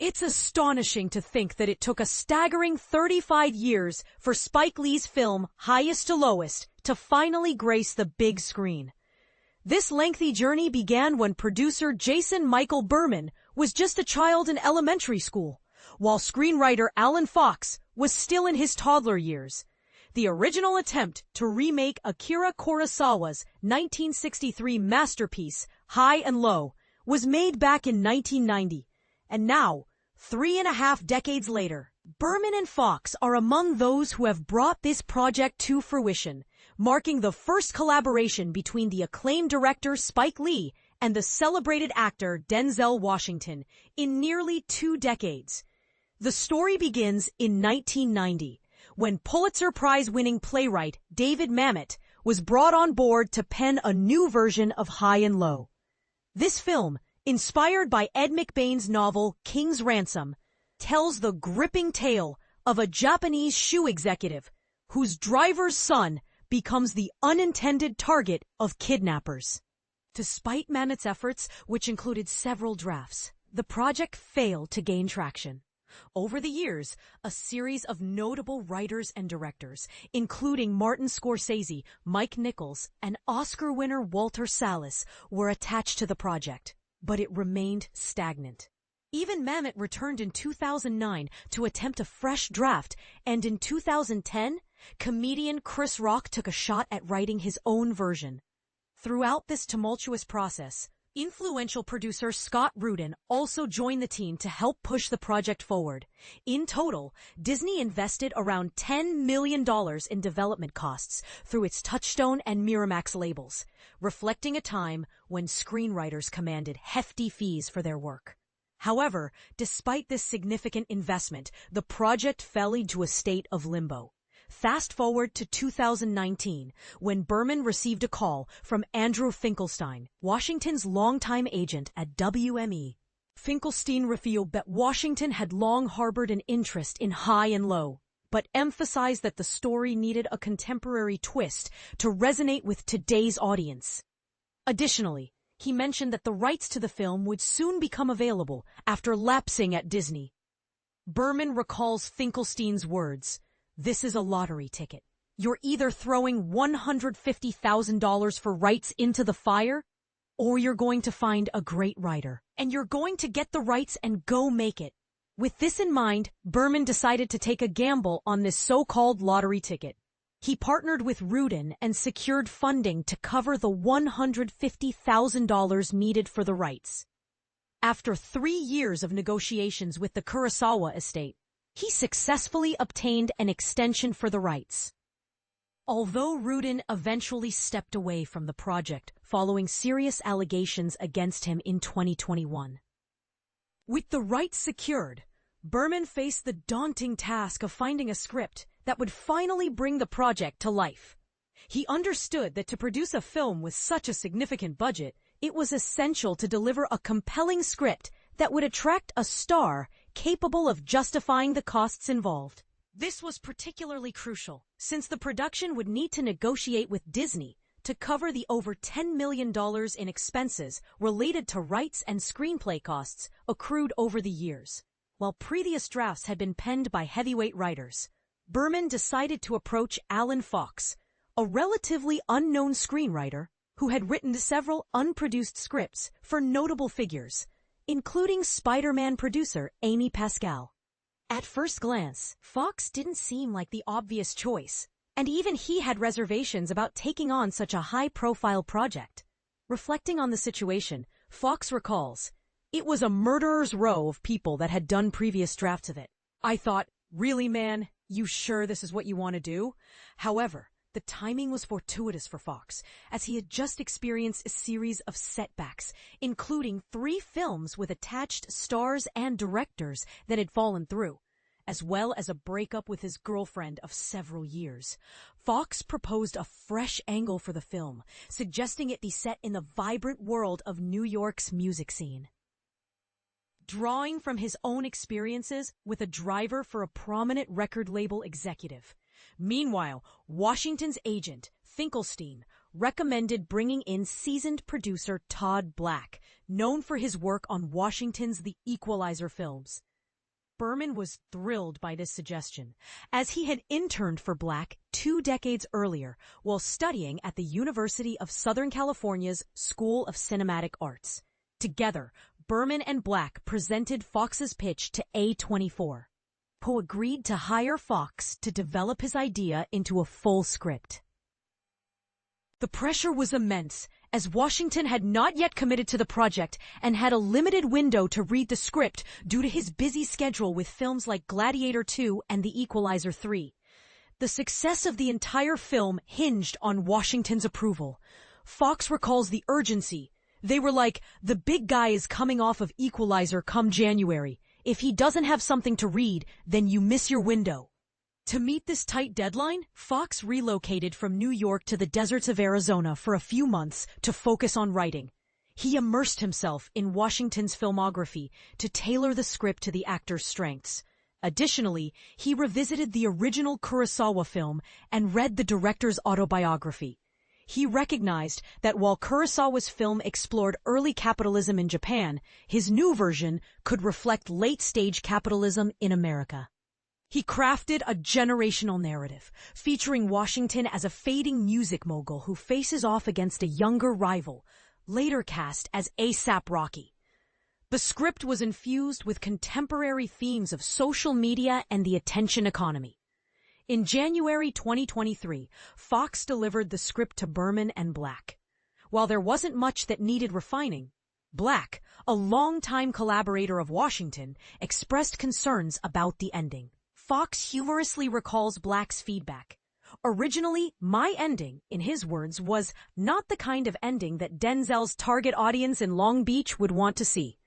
It's astonishing to think that it took a staggering 35 years for Spike Lee's film Highest to Lowest to finally grace the big screen. This lengthy journey began when producer Jason Michael Berman was just a child in elementary school, while screenwriter Alan Fox was still in his toddler years. The original attempt to remake Akira Kurosawa's 1963 masterpiece, High and Low, was made back in 1990, and now, 3.5 decades later, Berman and Fox are among those who have brought this project to fruition, marking the first collaboration between the acclaimed director Spike Lee and the celebrated actor Denzel Washington in nearly 2 decades. The story begins in 1990, when Pulitzer Prize-winning playwright David Mamet was brought on board to pen a new version of High and Low. This film, inspired by Ed McBain's novel King's Ransom, tells the gripping tale of a Japanese shoe executive whose driver's son becomes the unintended target of kidnappers. Despite Mamet's efforts, which included several drafts, the project failed to gain traction. Over the years, a series of notable writers and directors, including Martin Scorsese, Mike Nichols, and Oscar winner Walter Salles, were attached to the project, but it remained stagnant. Even Mamet returned in 2009 to attempt a fresh draft, and in 2010, comedian Chris Rock took a shot at writing his own version. Throughout this tumultuous process, influential producer Scott Rudin also joined the team to help push the project forward. In total, Disney invested around $10 million in development costs through its Touchstone and Miramax labels, reflecting a time when screenwriters commanded hefty fees for their work. However, despite this significant investment, the project fell into a state of limbo. Fast forward to 2019, when Berman received a call from Andrew Finkelstein, Washington's longtime agent at WME. Finkelstein revealed that Washington had long harbored an interest in High and Low, but emphasized that the story needed a contemporary twist to resonate with today's audience. Additionally, he mentioned that the rights to the film would soon become available after lapsing at Disney. Berman recalls Finkelstein's words, "This is a lottery ticket. You're either throwing $150,000 for rights into the fire, or you're going to find a great writer, and you're going to get the rights and go make it." With this in mind, Berman decided to take a gamble on this so-called lottery ticket. He partnered with Rudin and secured funding to cover the $150,000 needed for the rights. After 3 years of negotiations with the Kurosawa estate, he successfully obtained an extension for the rights. Although Rudin eventually stepped away from the project following serious allegations against him in 2021. With the rights secured, Berman faced the daunting task of finding a script that would finally bring the project to life. He understood that to produce a film with such a significant budget, it was essential to deliver a compelling script that would attract a star capable of justifying the costs involved. This was particularly crucial, since the production would need to negotiate with Disney to cover the over $10 million in expenses related to rights and screenplay costs accrued over the years. While previous drafts had been penned by heavyweight writers, Berman decided to approach Alan Fox, a relatively unknown screenwriter who had written several unproduced scripts for notable figures, including Spider-Man producer Amy Pascal. At first glance, Fox didn't seem like the obvious choice, and even he had reservations about taking on such a high-profile project. Reflecting on the situation, Fox recalls, "It was a murderer's row of people that had done previous drafts of it. I thought, really, man? You sure this is what you want to do?" However, the timing was fortuitous for Fox, as he had just experienced a series of setbacks, including 3 films with attached stars and directors that had fallen through, as well as a breakup with his girlfriend of several years. Fox proposed a fresh angle for the film, suggesting it be set in the vibrant world of New York's music scene. Drawing from his own experiences with a driver for a prominent record label executive. Meanwhile, Washington's agent, Finkelstein, recommended bringing in seasoned producer Todd Black, known for his work on Washington's The Equalizer films. Berman was thrilled by this suggestion, as he had interned for Black 2 decades earlier while studying at the University of Southern California's School of Cinematic Arts. Together, Berman and Black presented Fox's pitch to A24, who agreed to hire Fox to develop his idea into a full script. The pressure was immense, as Washington had not yet committed to the project and had a limited window to read the script due to his busy schedule with films like Gladiator II and The Equalizer 3. The success of the entire film hinged on Washington's approval. Fox recalls the urgency. They were like, the big guy is coming off of Equalizer come January. If he doesn't have something to read, then you miss your window. To meet this tight deadline, Fox relocated from New York to the deserts of Arizona for a few months to focus on writing. He immersed himself in Washington's filmography to tailor the script to the actor's strengths. Additionally, he revisited the original Kurosawa film and read the director's autobiography. He recognized that while Kurosawa's film explored early capitalism in Japan, his new version could reflect late-stage capitalism in America. He crafted a generational narrative, featuring Washington as a fading music mogul who faces off against a younger rival, later cast as A$AP Rocky. The script was infused with contemporary themes of social media and the attention economy. In January 2023, Fox delivered the script to Berman and Black. While there wasn't much that needed refining, Black, a longtime collaborator of Washington, expressed concerns about the ending. Fox humorously recalls Black's feedback. Originally, my ending, in his words, was not the kind of ending that Denzel's target audience in Long Beach would want to see.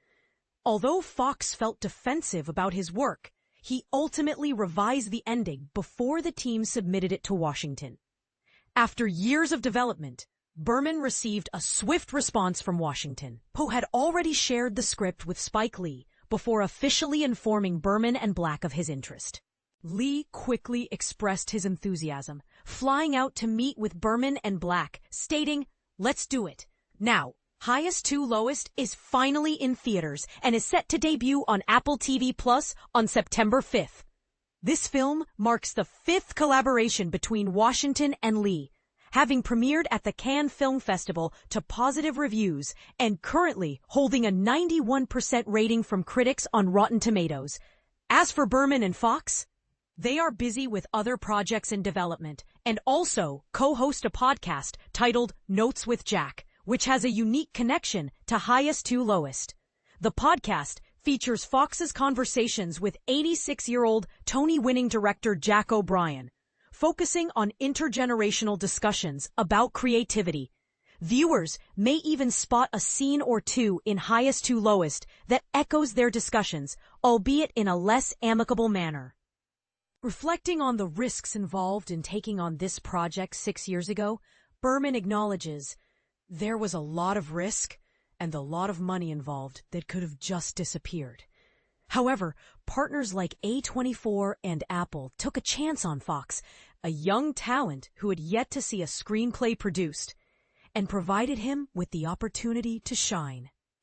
Although Fox felt defensive about his work, he ultimately revised the ending before the team submitted it to Washington. After years of development, Berman received a swift response from Washington, who had already shared the script with Spike Lee before officially informing Berman and Black of his interest. Lee quickly expressed his enthusiasm, flying out to meet with Berman and Black, stating, "Let's do it. Now, Highest to Lowest is finally in theaters and is set to debut on Apple TV Plus on September 5th. This film marks the 5th collaboration between Washington and Lee, having premiered at the Cannes Film Festival to positive reviews and currently holding a 91% rating from critics on Rotten Tomatoes. As for Berman and Fox, they are busy with other projects in development and also co-host a podcast titled Notes with Jack, which has a unique connection to Highest to Lowest. The podcast features Fox's conversations with 86-year-old Tony-winning director Jack O'Brien, focusing on intergenerational discussions about creativity. Viewers may even spot a scene or two in Highest to Lowest that echoes their discussions, albeit in a less amicable manner. Reflecting on the risks involved in taking on this project 6 years ago, Berman acknowledges there was a lot of risk and a lot of money involved that could have just disappeared. However, partners like A24 and Apple took a chance on Fox, a young talent who had yet to see a screenplay produced, and provided him with the opportunity to shine.